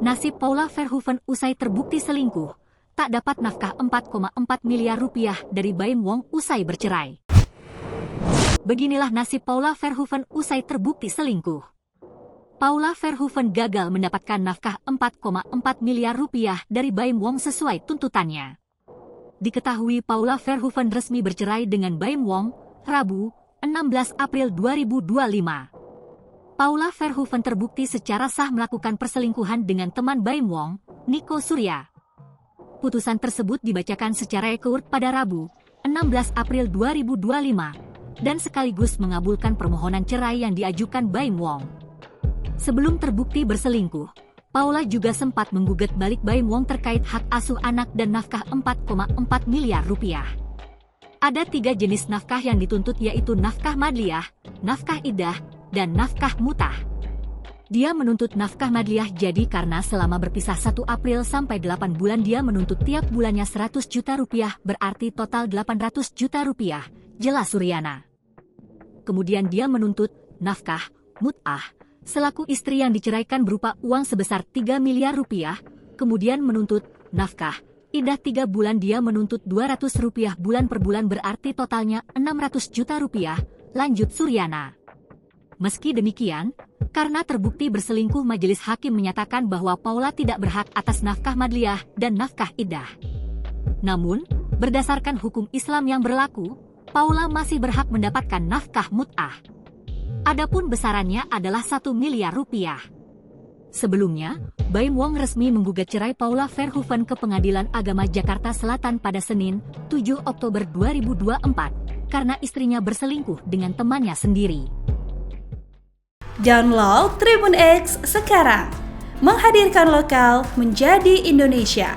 Nasib Paula Verhoeven usai terbukti selingkuh, tak dapat nafkah 4,4 miliar rupiah dari Baim Wong usai bercerai. Beginilah nasib Paula Verhoeven usai terbukti selingkuh. Paula Verhoeven gagal mendapatkan nafkah 4,4 miliar rupiah dari Baim Wong sesuai tuntutannya. Diketahui Paula Verhoeven resmi bercerai dengan Baim Wong, Rabu, 16 April 2025. Paula Verhoeven terbukti secara sah melakukan perselingkuhan dengan teman Baim Wong, Nico Surya. Putusan tersebut dibacakan secara ekurt pada Rabu, 16 April 2025, dan sekaligus mengabulkan permohonan cerai yang diajukan Baim Wong. Sebelum terbukti berselingkuh, Paula juga sempat menggugat balik Baim Wong terkait hak asuh anak dan nafkah 4,4 miliar rupiah. Ada 3 jenis nafkah yang dituntut yaitu nafkah madliyah, nafkah iddah, dan nafkah mutah. Dia menuntut nafkah madliyah jadi karena selama berpisah 1 April sampai 8 bulan dia menuntut tiap bulannya 100 juta rupiah berarti total 800 juta rupiah, jelas Suryana. Kemudian dia menuntut nafkah mut'ah selaku istri yang diceraikan berupa uang sebesar 3 miliar rupiah, kemudian menuntut nafkah iddah 3 bulan dia menuntut 200 rupiah bulan per bulan berarti totalnya 600 juta rupiah, lanjut Suryana. Meski demikian, karena terbukti berselingkuh majelis hakim menyatakan bahwa Paula tidak berhak atas nafkah madliyah dan nafkah iddah. Namun, berdasarkan hukum Islam yang berlaku, Paula masih berhak mendapatkan nafkah mut'ah. Adapun besarannya adalah 1 miliar rupiah. Sebelumnya, Baim Wong resmi menggugat cerai Paula Verhoeven ke Pengadilan Agama Jakarta Selatan pada Senin, 7 Oktober 2024, karena istrinya berselingkuh dengan temannya sendiri. Download Tribun X sekarang, menghadirkan lokal menjadi Indonesia.